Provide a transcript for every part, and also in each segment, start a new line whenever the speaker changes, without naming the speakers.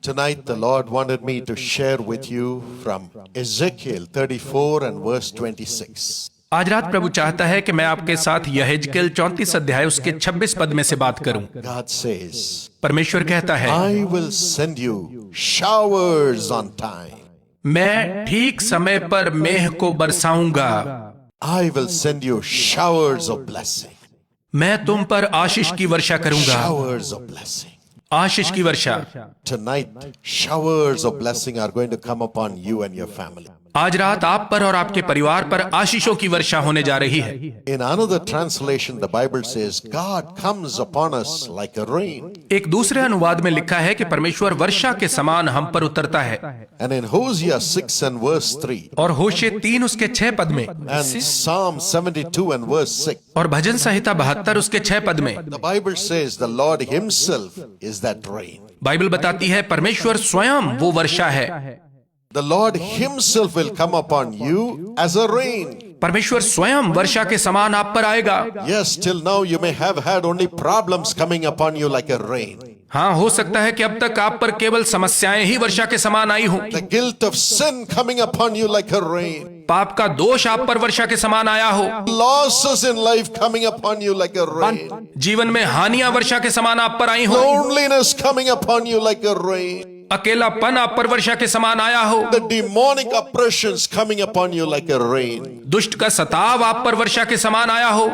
Tonight the Lord wanted me to share with you from Ezekiel 34 and verse 26.
आज रात प्रभु चाहता है कि मैं आपके साथ यहेजकेल 34 अध्याय उसके 26 पद में से बात करूं।
God says,
परमेश्वर कहता है,
I will send you showers on time.
मैं ठीक समय पर मेघ को बरसाऊंगा।
I will send you showers of blessing.
मैं तुम पर आशीष की वर्षा करूंगा।
Showers of blessing.
आशीष की वर्षा।
Tonight, showers of blessing are going to come upon you and your family.
आज रात आप पर और आपके परिवार पर आशीषों की वर्षा होने जा रही है।
In another translation, the Bible says, God comes upon us like a rain.
एक दूसरे अनुवाद में लिखा है कि परमेश्वर वर्षा के समान हम पर उतरता है।
And in Hosea 6 and verse 3,
और होशे 3 उसके 6 पद में,
and Psalm 72 and verse 6,
और भजन संहिता 72 उसके 6 पद में,
the Bible says the Lord Himself is that rain.
Bible बताती है परमेश्वर स्वयं वो वर्षा है।
The Lord Himself will come upon you as a rain.
परमेश्वर स्वयं वर्षा के समान आप पर आएगा।
Yes, till now you may have had only problems coming upon you like a rain.
हाँ, हो सकता है कि अब तक आप पर केवल समस्याएं ही वर्षा के समान आई हों।
The guilt of sin coming upon you like a rain.
पाप का दोष आप पर वर्षा के समान आया हो।
Losses in life coming upon you like a rain.
जीवन में हानियां वर्षा के समान आप पर आई हो।
Loneliness coming upon you like a rain.
अकेलापन आप पर वर्षा के समान आया हो।
The demonic oppressions coming upon you like a rain.
दुष्ट का सताव आप पर वर्षा के समान आया हो।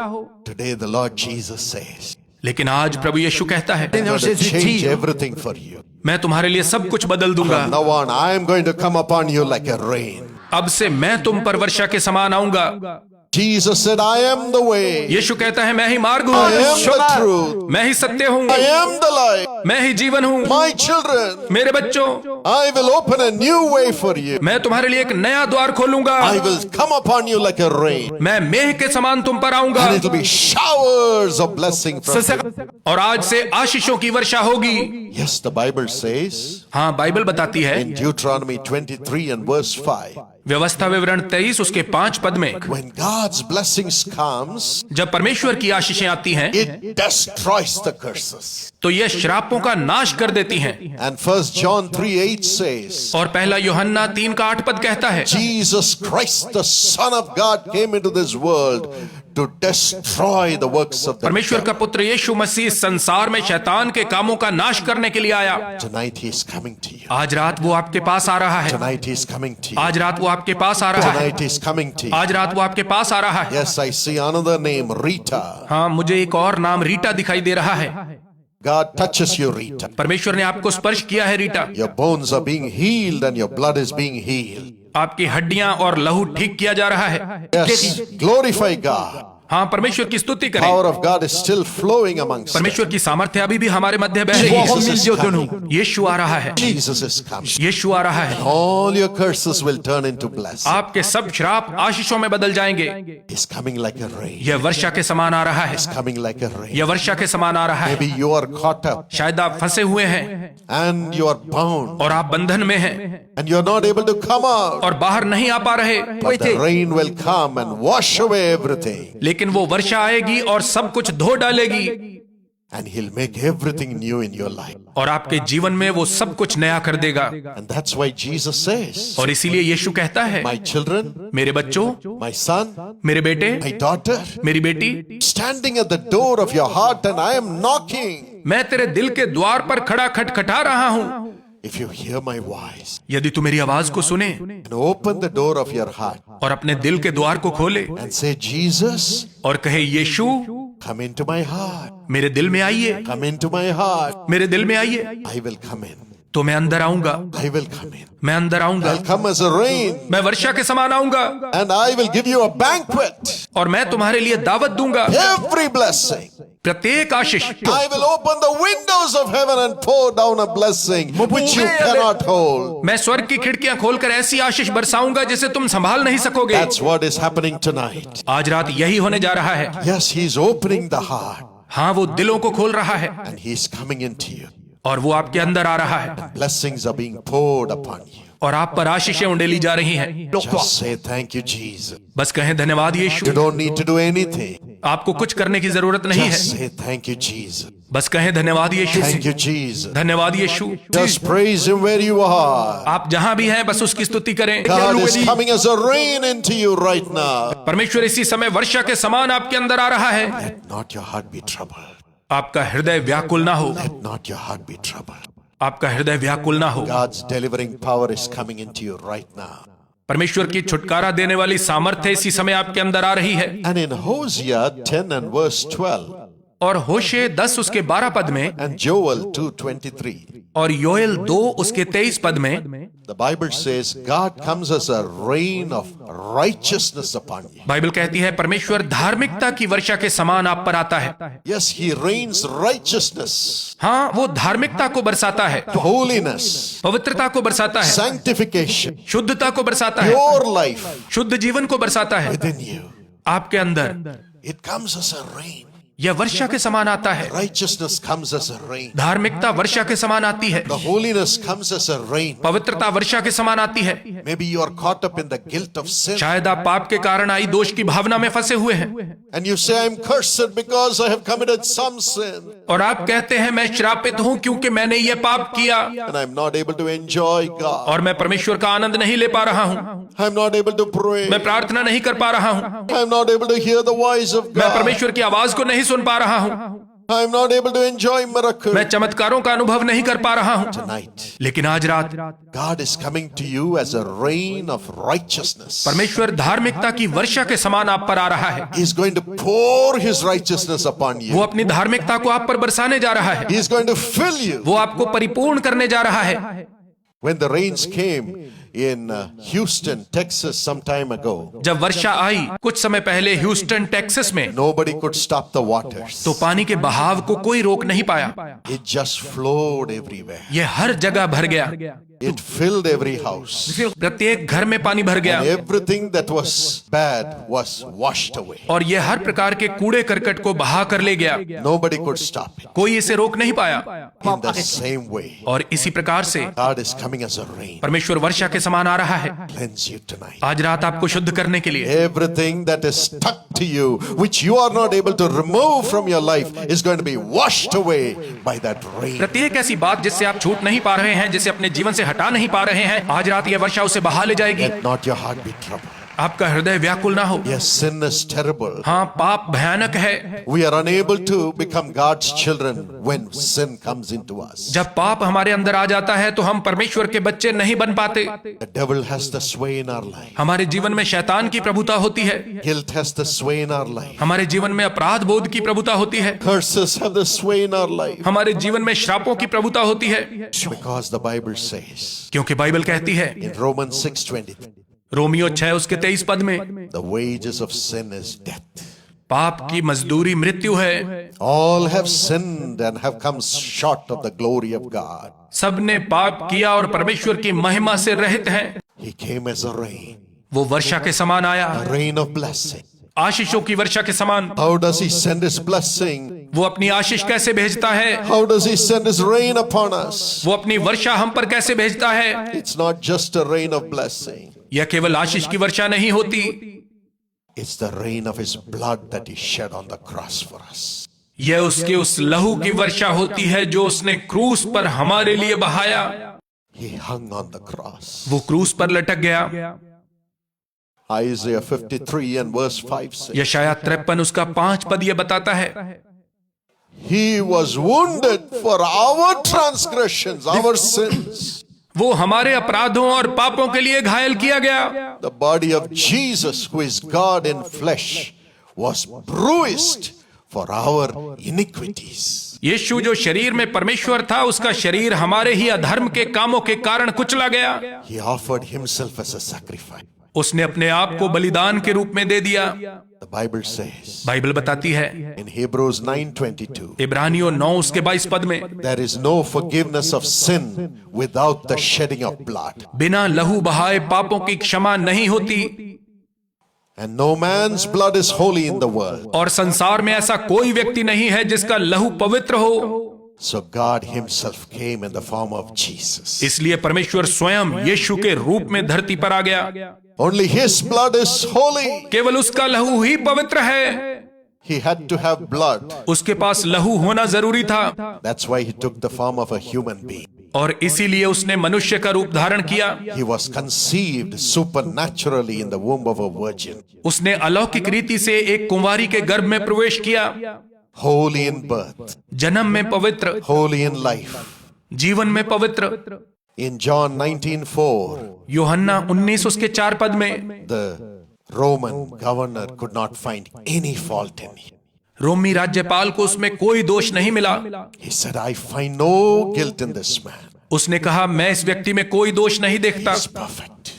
Today the Lord Jesus says,
लेकिन आज प्रभु यीशु कहता है,
I'm going to change everything for you.
मैं तुम्हारे लिए सब कुछ बदल दूंगा।
From now on, I am going to come upon you like a rain.
अब से मैं तुम पर वर्षा के समान आऊंगा।
Jesus said, I am the way.
यीशु कहता है, मैं ही मार्ग हूँ,
I am the truth.
मैं ही सत्य हूँ,
I am the light.
मैं ही जीवन हूँ।
My children,
मेरे बच्चों,
I will open a new way for you.
मैं तुम्हारे लिए एक नया द्वार खोलूंगा।
I will come upon you like a rain.
मैं मेघ के समान तुम पर आऊंगा।
And it will be showers of blessing from you.
और आज से आशीषों की वर्षा होगी।
Yes, the Bible says
हाँ, बाइबल बताती है
in Deuteronomy 23 and verse 5,
व्यवस्था विवरण 23 उसके 5 पद में,
when God's blessings comes,
जब परमेश्वर की आशीषें आती हैं
it destroys the curses.
तो ये श्रापों का नाश कर देती हैं।
And 1 John 3:8 says,
और पहला यूहन्ना 3 का 8 पद कहता है,
Jesus Christ, the Son of God, came into this world to destroy the works of the
परमेश्वर का
devil.
पुत्र यीशु मसीह संसार में शैतान के कामों का नाश करने के लिए आया।
Tonight he is coming to you.
आज रात वो आपके पास आ रहा है।
Tonight he is coming to you.
आज रात वो आपके पास आ रहा है।
Tonight he is coming to you.
आज रात वो आपके पास आ रहा है।
Yes, I see another name, Rita.
हाँ, मुझे एक और नाम रीटा दिखाई दे रहा है।
God touches you, Rita.
परमेश्वर ने आपको स्पर्श किया है Rita.
Your bones are being healed and your blood is being healed.
आपकी हड्डियां और लहू ठीक किया जा रहा है।
Yes, glorify God.
हाँ, परमेश्वर की स्तुति करें।
Power of God is still flowing amongst us.
परमेश्वर की सामर्थ्य अभी भी हमारे मध्य बह रही
Jesus is
है।
coming.
यीशु आ रहा है।
Jesus is coming.
यीशु आ रहा है।
All your curses will turn into blessing.
आपके सब श्राप आशीषों में बदल जाएंगे।
He's coming like a rain.
यह वर्षा के समान आ रहा है।
He's coming like a rain.
यह वर्षा के समान आ रहा है।
Maybe you are caught up
शायद आप फंसे हुए हैं
and you are bound
और आप बंधन में हैं
and you're not able to come out.
और बाहर नहीं आ पा रहे,
But the rain will come and wash away everything.
लेकिन वो वर्षा आएगी और सब कुछ धो डालेगी
And he'll make everything new in your life.
और आपके जीवन में वो सब कुछ नया कर देगा।
And that's why Jesus says,
और इसीलिए यीशु कहता है,
my children,
मेरे बच्चों,
my son,
मेरे बेटे,
my daughter,
मेरी बेटी,
standing at the door of your heart and I am knocking.
मैं तेरे दिल के द्वार पर खड़ा खटखटा रहा हूँ।
If you hear my voice
यदि तू मेरी आवाज को सुने
and open the door of your heart
और अपने दिल के द्वार को खोले
and say, Jesus,
और कहे, यीशु
come into my heart.
मेरे दिल में आइए,
Come into my heart.
मेरे दिल में आइए,
I will come in.
तो मैं अंदर आऊंगा।
I will come in.
मैं अंदर आऊंगा।
I'll come as a rain
मैं वर्षा के समान आऊंगा
and I will give you a banquet.
और मैं तुम्हारे लिए दावत दूंगा।
Every blessing.
प्रत्येक आशीष।
I will open the windows of heaven and pour down a blessing which you cannot hold.
मैं स्वर्ग की खिड़कियां खोलकर ऐसी आशीष बरसाऊंगा जिसे तुम संभाल नहीं सकोगे।
That's what is happening tonight.
आज रात यही होने जा रहा है।
Yes, he's opening the heart
हाँ, वो दिलों को खोल रहा है
and he's coming into you.
और वो आपके अंदर आ रहा है
Blessings are being poured upon you.
और आप पर आशीषें उंडेली जा रही हैं।
Just say thank you, Jesus.
बस कहें, धन्यवाद
You
Yeshu.
don't need to do anything.
आपको कुछ करने की जरूरत नहीं है।
Just say thank you, Jesus.
बस कहें धन्यवाद यीशु।
Thank you, Jesus.
धन्यवाद यीशु।
Just praise Him where you are.
आप जहां भी हैं बस उसकी स्तुति करें।
God is coming as a rain into you right now.
परमेश्वर इसी समय वर्षा के समान आपके अंदर आ रहा है।
Let not your heart be troubled.
आपका हृदय व्याकुल ना हो।
Let not your heart be troubled.
आपका हृदय व्याकुल ना हो।
God's delivering power is coming into you right now.
परमेश्वर की छुटकारा देने वाली सामर्थ्य इसी समय आपके अंदर आ रही है।
And in Hosea 10 and verse 12
और होशे 10 उसके 12 पद में
and Joel 2:23,
और योएल 2 उसके 23 पद में
the Bible says God comes as a rain of righteousness upon you.
Bible कहती है परमेश्वर धार्मिकता की वर्षा के समान आप पर आता है।
Yes, He rains righteousness,
हाँ, वो धार्मिकता को बरसाता है,
holiness,
पवित्रता को बरसाता है,
sanctification,
शुद्धता को बरसाता है,
pure life
शुद्ध जीवन को बरसाता है।
within you.
आपके अंदर
It comes as a rain.
यह वर्षा के समान आता है।
Righteousness comes as a rain.
धार्मिकता वर्षा के समान आती है।
The holiness comes as a rain.
पवित्रता वर्षा के समान आती है।
Maybe you are caught up in the guilt of sin.
शायद आप पाप के कारण आई दोष की भावना में फंसे हुए हैं
And you say, I'm cursed because I have committed some sin.
और आप कहते हैं मैं श्रापित हूं क्योंकि मैंने ये पाप किया
And I'm not able to enjoy God.
और मैं परमेश्वर का आनंद नहीं ले पा रहा हूं।
I'm not able to pray.
मैं प्रार्थना नहीं कर पा रहा हूं।
I'm not able to hear the voice of
मैं
God.
परमेश्वर की आवाज को नहीं सुन पा रहा हूं।
I'm not able to enjoy miracles.
मैं चमत्कारों का अनुभव नहीं कर पा रहा हूं।
Tonight,
लेकिन आज रात
God is coming to you as a rain of righteousness.
परमेश्वर धार्मिकता की वर्षा के समान आप पर आ रहा है।
He's going to pour His righteousness upon
वो
you.
अपनी धार्मिकता को आप पर बरसाने जा रहा है।
He's going to fill you.
वो आपको परिपूर्ण करने जा रहा है।
When the rains came in Houston, Texas, some time ago,
जब वर्षा आई कुछ समय पहले ह्यूस्टन टेक्सास में,
nobody could stop the waters.
तो पानी के बहाव को कोई रोक नहीं पाया।
It just flowed everywhere.
यह हर जगह भर गया।
It filled every house.
प्रत्येक घर में पानी भर गया
And everything that was bad was washed away.
और यह हर प्रकार के कूड़े करकट को बहा कर ले गया।
Nobody could stop it.
कोई इसे रोक नहीं पाया।
In the same way,
और इसी प्रकार से
God is coming as a rain.
परमेश्वर वर्षा के समान आ रहा है।
Cleanse you tonight.
आज रात आपको शुद्ध करने के लिए
Everything that is stuck to you, which you are not able to remove from your life, is going to be washed away by that rain.
प्रत्येक ऐसी बात जिससे आप छूट नहीं पा रहे हैं, जिसे अपने जीवन से हटा नहीं पा रहे हैं, आज रात यह वर्षा उसे बहा ले जाएगी।
Let not your heart be troubled.
आपका हृदय व्याकुल ना हो।
Yes, sin is terrible.
हाँ, पाप भयानक है।
We are unable to become God's children when sin comes into us.
जब पाप हमारे अंदर आ जाता है तो हम परमेश्वर के बच्चे नहीं बन पाते।
The devil has the sway in our life.
हमारे जीवन में शैतान की प्रभुता होती है।
Guilt has the sway in our life.
हमारे जीवन में अपराध बोध की प्रभुता होती है।
Curses have the sway in our life.
हमारे जीवन में श्रापों की प्रभुता होती है।
Because the Bible says
क्योंकि बाइबल कहती है
in Romans 6:23,
रोमियो 6 उसके 23 पद में,
the wages of sin is death.
पाप की मजदूरी मृत्यु है।
All have sinned and have come short of the glory of God.
सबने पाप किया और परमेश्वर की महिमा से रहित हैं।
He came as a rain,
वो वर्षा के समान आया,
a rain of blessing.
आशीषों की वर्षा के समान।
How does He send His blessing?
वो अपनी आशीष कैसे भेजता है?
How does He send His rain upon us?
वो अपनी वर्षा हम पर कैसे भेजता है?
It's not just a rain of blessing.
यह केवल आशीष की वर्षा नहीं होती,
It's the rain of His blood that He shed on the cross for us.
यह उसके उस लहू की वर्षा होती है जो उसने क्रूस पर हमारे लिए बहाया।
He hung on the cross.
वो क्रूस पर लटक गया।
Isaiah 53 and verse 5 says,
यशायाह 53 उसका 5 पद यह बताता है,
He was wounded for our transgressions, our sins.
वो हमारे अपराधों और पापों के लिए घायल किया गया।
The body of Jesus, who is God in flesh, was bruised for our iniquities.
यीशु जो शरीर में परमेश्वर था, उसका शरीर हमारे ही अधर्म के कामों के कारण कुचला गया।
He offered Himself as a sacrifice.
उसने अपने आप को बलिदान के रूप में दे दिया।
The Bible says
बाइबल बताती है
in Hebrews 9:22,
इब्रानियों 9 उसके 22 पद में,
there is no forgiveness of sin without the shedding of blood.
बिना लहू बहाए पापों की क्षमा नहीं होती,
And no man's blood is holy in the world.
और संसार में ऐसा कोई व्यक्ति नहीं है जिसका लहू पवित्र हो।
So God Himself came in the form of Jesus.
इसलिए परमेश्वर स्वयं यीशु के रूप में धरती पर आ गया।
Only His blood is holy.
केवल उसका लहू ही पवित्र है।
He had to have blood.
उसके पास लहू होना जरूरी था,
That's why he took the form of a human being.
और इसीलिए उसने मनुष्य का रूप धारण किया।
He was conceived supernaturally in the womb of a virgin.
उसने अलौकिक रीति से एक कुंवारी के गर्भ में प्रवेश किया।
Holy in birth,
जन्म में पवित्र,
holy in life.
जीवन में पवित्र।
In John 19:4,
यूहन्ना 19 उसके 4 पद में
the Roman governor could not find any fault in him.
रोमी राज्यपाल को उसमें कोई दोष नहीं मिला।
He said, I find no guilt in this man.
उसने कहा, मैं इस व्यक्ति में कोई दोष नहीं देखता।
He's perfect.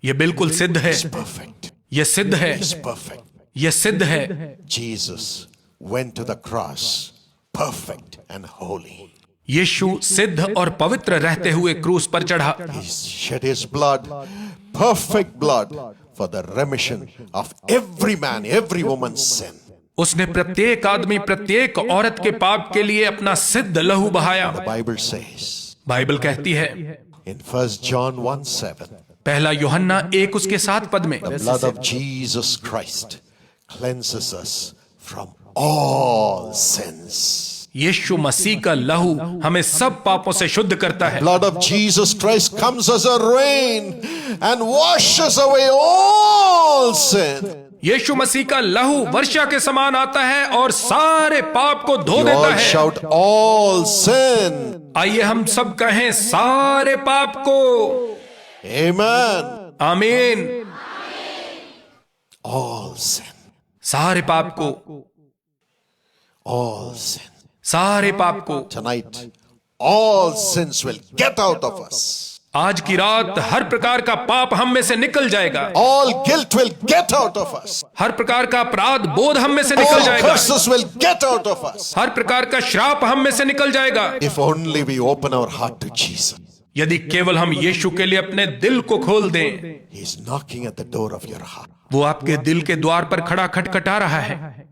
ये बिल्कुल सिद्ध है,
He's perfect.
ये सिद्ध है,
He's perfect.
ये सिद्ध है।
Jesus went to the cross perfect and holy.
यीशु सिद्ध और पवित्र रहते हुए क्रूस पर चढ़ा।
He shed his blood, perfect blood, for the remission of every man, every woman's sin.
उसने प्रत्येक आदमी, प्रत्येक औरत के पाप के लिए अपना सिद्ध लहू बहाया।
The Bible says
बाइबल कहती है
in 1 John 1:7,
पहला यूहन्ना 1 उसके 7 पद में,
the blood of Jesus Christ cleanses us from all sins.
यीशु मसीह का लहू हमें सब पापों से शुद्ध करता है।
Blood of Jesus Christ comes as a rain and washes away all sin.
यीशु मसीह का लहू वर्षा के समान आता है और सारे पाप को धो
You
देता
all
है।
shout all sin.
आइए हम सब कहें सारे पाप को।
Amen.
आमीन।
All sin.
सारे पाप को,
All sin.
सारे पाप को।
Tonight, all sins will get out of us.
आज की रात हर प्रकार का पाप हम में से निकल जाएगा।
All guilt will get out of us.
हर प्रकार का अपराध बोध हम में से निकल
All
जाएगा।
curses will get out of us.
हर प्रकार का श्राप हम में से निकल जाएगा।
If only we open our heart to Jesus.
यदि केवल हम यीशु के लिए अपने दिल को खोल दें।
He's knocking at the door of your heart.
वो आपके दिल के द्वार पर खड़ा खटखटा रहा है।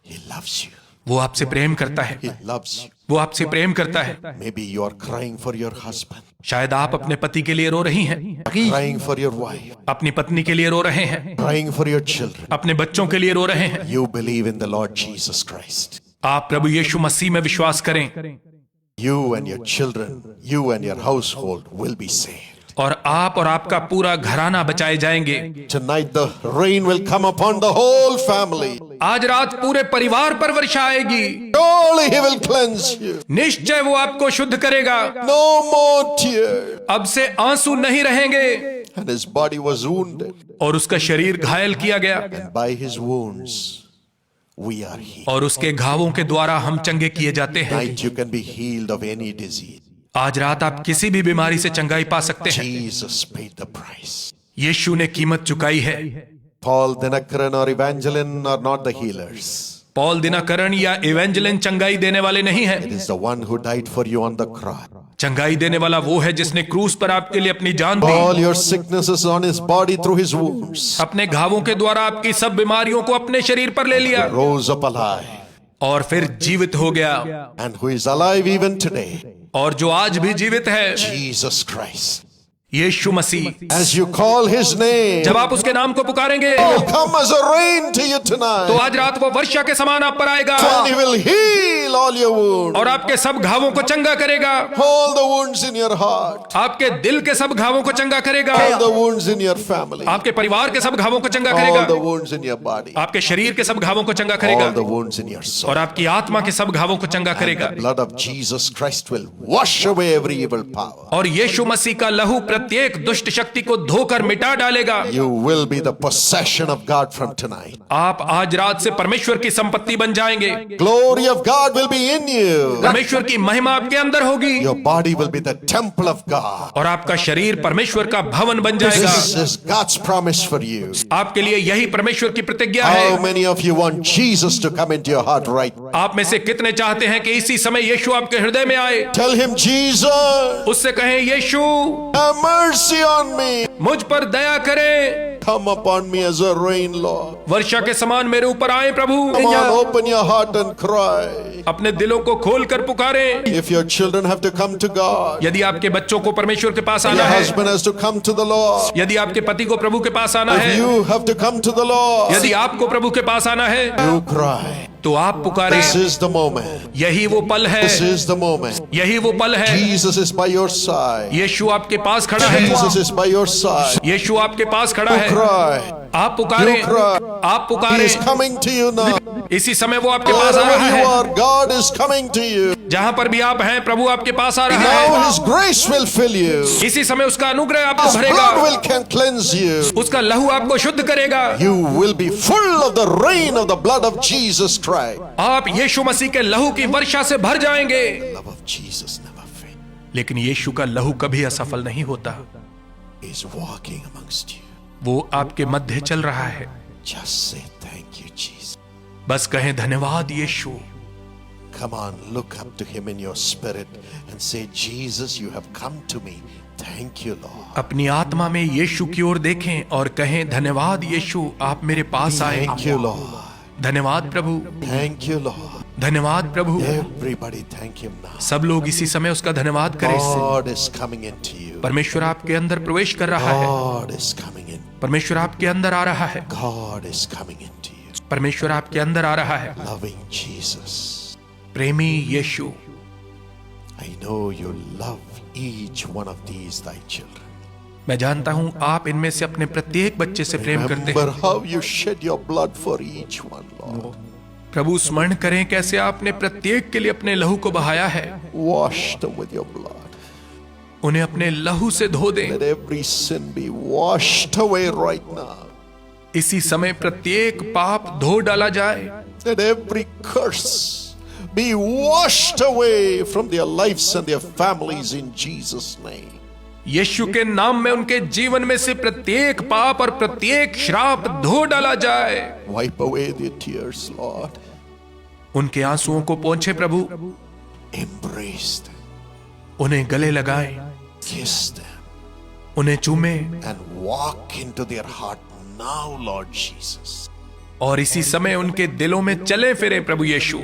He loves you.
वो आपसे प्रेम करता है।
He loves you.
वो आपसे प्रेम करता है।
Maybe you are crying for your husband,
शायद आप अपने पति के लिए रो रही हैं,
crying for your wife,
अपनी पत्नी के लिए रो रहे हैं,
crying for your children.
अपने बच्चों के लिए रो रहे हैं।
You believe in the Lord Jesus Christ.
आप प्रभु यीशु मसीह में विश्वास करें
You and your children, you and your household will be saved.
और आप और आपका पूरा घराना बचाए जाएंगे।
Tonight the rain will come upon the whole family.
आज रात पूरे परिवार पर वर्षा आएगी।
Surely he will cleanse you.
निश्चय वो आपको शुद्ध करेगा।
No more tears.
अब से आंसू नहीं रहेंगे।
And his body was wounded.
और उसका शरीर घायल किया गया
And by his wounds, we are healed.
और उसके घावों के द्वारा हम चंगे किए जाते हैं।
Tonight you can be healed of any disease.
आज रात आप किसी भी बीमारी से चंगाई पा सकते हैं।
Jesus paid the price.
यीशु ने कीमत चुकाई है।
Paul, Dinakaran or Evangeline are not the healers.
Paul Dhinakaran या इवेंजलिन चंगाई देने वाले नहीं हैं।
It is the one who died for you on the cross.
चंगाई देने वाला वो है जिसने क्रूस पर आपके लिए अपनी जान दी।
All your sicknesses on his body through his wounds.
अपने घावों के द्वारा आपकी सब बीमारियों को अपने शरीर पर ले लिया
Rose up alive.
और फिर जीवित हो गया।
And who is alive even today?
और जो आज भी जीवित है,
Jesus Christ.
Yeshu Masih.
As you call his name,
जब आप उसके नाम को पुकारेंगे
he will come as a rain to you
तो
tonight.
आज रात वो वर्षा के समान आप पर आएगा
And he will heal all your wounds.
और आपके सब घावों को चंगा करेगा।
All the wounds in your heart.
आपके दिल के सब घावों को चंगा करेगा।
All the wounds in your family.
आपके परिवार के सब घावों को चंगा
All the
करेगा।
wounds in your body.
आपके शरीर के सब घावों को चंगा
All
करेगा
the wounds in your soul.
और आपकी आत्मा के सब घावों को चंगा करेगा।
The blood of Jesus Christ will wash away every evil power.
और यीशु मसीह का लहू प्रत्येक दुष्ट शक्ति को धोकर मिटा डालेगा।
You will be the possession of God from tonight.
आप आज रात से परमेश्वर की संपत्ति बन जाएंगे।
Glory of God will be in you.
परमेश्वर की महिमा आपके अंदर होगी
Your body will be the temple of God.
और आपका शरीर परमेश्वर का भवन बन जाएगा।
This is God's promise for you.
आपके लिए यही परमेश्वर की प्रतिज्ञा
How
है।
many of you want Jesus to come into your heart right now?
आप में से कितने चाहते हैं कि इसी समय यीशु आपके हृदय में आए?
Tell him, Jesus,
उससे कहें, यीशु
have mercy on me.
मुझ पर दया करें,
Come upon me as a rain, Lord.
वर्षा के समान मेरे ऊपर आए प्रभु।
Come on, open your heart and cry.
अपने दिलों को खोल कर पुकारें।
If your children have to come to God,
यदि आपके बच्चों को परमेश्वर के पास आना
your
है,
husband has to come to the Lord,
यदि आपके पति को प्रभु के पास आना
if
है,
you have to come to the Lord,
यदि आपको प्रभु के पास आना है,
you cry.
तो आप पुकारें।
This is the moment.
यही वो पल है,
This is the moment.
यही वो पल है।
Jesus is by your side.
यीशु आपके पास खड़ा है,
Jesus is by your side.
यीशु आपके पास खड़ा
You
है।
cry.
आप पुकारें,
You cry.
आप
He
पुकारें।
is coming to you now.
इसी समय वो आपके पास आ
Wherever
रहा
you
है।
are, God is coming to you.
जहां पर भी आप हैं, प्रभु आपके पास आ रहा
Now
है।
His grace will fill you.
इसी समय उसका अनुग्रह आपको
His
भरेगा,
blood will can cleanse you.
उसका लहू आपको शुद्ध करेगा।
You will be full of the rain of the blood of Jesus Christ.
आप यीशु मसीह के लहू की वर्षा से भर जाएंगे।
Love of Jesus never fails.
लेकिन यीशु का लहू कभी असफल नहीं होता।
He is walking amongst you.
वो आपके मध्य चल रहा है।
Just say thank you, Jesus.
बस कहें धन्यवाद यीशु।
Come on, look up to Him in your spirit and say, Jesus, you have come to me. Thank you, Lord.
अपनी आत्मा में यीशु की ओर देखें और कहें धन्यवाद यीशु, आप मेरे पास आए।
Thank you, Lord.
धन्यवाद प्रभु,
Thank you, Lord.
धन्यवाद प्रभु।
Everybody thank Him now.
सब लोग इसी समय उसका धन्यवाद करें।
God is coming into you.
परमेश्वर आपके अंदर प्रवेश कर रहा है।
God is coming in.
परमेश्वर आपके अंदर आ रहा है।
God is coming into you.
परमेश्वर आपके अंदर आ रहा है।
Loving Jesus.
प्रेमी यीशु,
I know you love each one of these thy children.
मैं जानता हूं आप इनमें से अपने प्रत्येक बच्चे से प्रेम करते हैं।
Remember how you shed your blood for each one, Lord.
प्रभु स्मरण करें कैसे आपने प्रत्येक के लिए अपने लहू को बहाया है।
Wash them with your blood.
उन्हें अपने लहू से धो दें।
Let every sin be washed away right now.
इसी समय प्रत्येक पाप धो डाला जाए।
Let every curse be washed away from their lives and their families in Jesus' name.
यीशु के नाम में उनके जीवन में से प्रत्येक पाप और प्रत्येक श्राप धो डाला जाए।
Wipe away their tears, Lord.
उनके आंसुओं को पोंछे प्रभु।
Embrace them.
उन्हें गले लगाएं,
Kiss them.
उन्हें चूमे
And walk into their heart now, Lord Jesus.
और इसी समय उनके दिलों में चले फिरे प्रभु यीशु।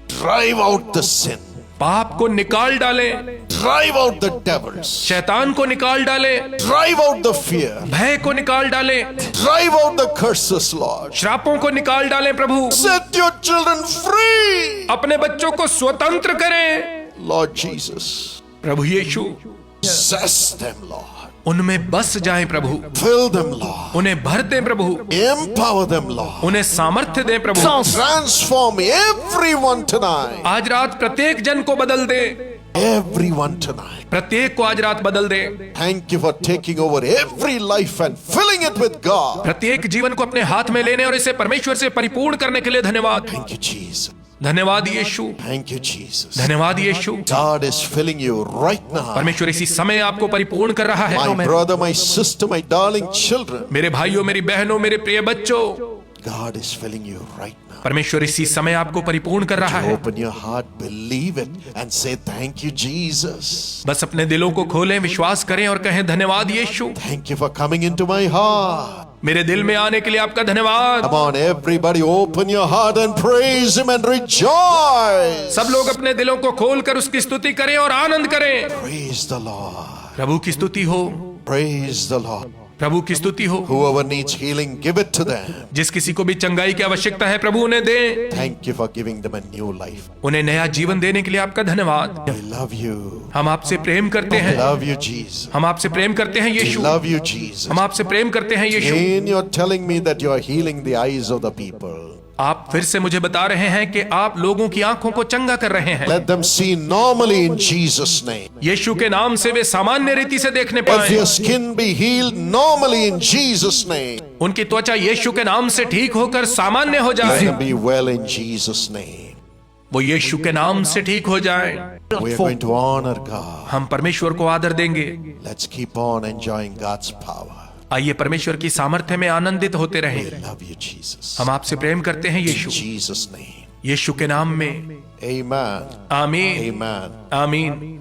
Drive out the sin.
पाप को निकाल डालें,
Drive out the devils.
शैतान को निकाल डालें,
Drive out the fear.
भय को निकाल डालें,
Drive out the curses, Lord.
श्रापों को निकाल डालें प्रभु।
Set your children free.
अपने बच्चों को स्वतंत्र करें
Lord Jesus.
प्रभु यीशु।
Possess them, Lord.
उनमें बस जाएं प्रभु।
Fill them, Lord.
उन्हें भर दें प्रभु।
Empower them, Lord.
उन्हें सामर्थ्य दें प्रभु।
Transform everyone tonight.
आज रात प्रत्येक जन को बदल दे।
Everyone tonight.
प्रत्येक को आज रात बदल दे।
Thank you for taking over every life and filling it with God.
प्रत्येक जीवन को अपने हाथ में लेने और इसे परमेश्वर से परिपूर्ण करने के लिए धन्यवाद।
Thank you, Jesus.
धन्यवाद यीशु,
Thank you, Jesus.
धन्यवाद यीशु।
God is filling you right now.
परमेश्वर इसी समय आपको परिपूर्ण कर रहा है।
My brother, my sister, my darling children.
मेरे भाइयों, मेरी बहनों, मेरे प्रिय बच्चों,
God is filling you right now.
परमेश्वर इसी समय आपको परिपूर्ण कर रहा है।
Open your heart, believe it, and say thank you, Jesus.
बस अपने दिलों को खोलें, विश्वास करें और कहें धन्यवाद यीशु।
Thank you for coming into my heart.
मेरे दिल में आने के लिए आपका धन्यवाद।
Come on, everybody, open your heart and praise Him and rejoice.
सब लोग अपने दिलों को खोलकर उसकी स्तुति करें और आनंद करें।
Praise the Lord.
प्रभु की स्तुति हो,
Praise the Lord.
प्रभु की स्तुति हो।
Whoever needs healing, give it to them.
जिस किसी को भी चंगाई की आवश्यकता है प्रभु उन्हें दे।
Thank you for giving them a new life.
उन्हें नया जीवन देने के लिए आपका धन्यवाद।
I love you.
हम आपसे प्रेम करते
I
हैं।
love you, Jesus.
हम आपसे प्रेम करते हैं
I
Yeshu.
love you, Jesus.
हम आपसे प्रेम करते हैं यीशु।
Again, you're telling me that you are healing the eyes of the people.
आप फिर से मुझे बता रहे हैं कि आप लोगों की आंखों को चंगा कर रहे हैं।
Let them see normally in Jesus' name.
यीशु के नाम से वे सामान्य रीति से देखने
Let
पाए।
their skin be healed normally in Jesus' name.
उनकी त्वचा यीशु के नाम से ठीक होकर सामान्य हो
Let
जाए।
them be well in Jesus' name.
वो यीशु के नाम से ठीक हो जाए।
We are going to honor God.
हम परमेश्वर को आदर देंगे।
Let's keep on enjoying God's power.
आइए परमेश्वर की सामर्थ्य में आनंदित होते
We
रहें।
love you, Jesus.
हम आपसे प्रेम करते हैं
In
यीशु।
Jesus' name.
यीशु के नाम में
Amen.
आमीन,
Amen.
आमीन।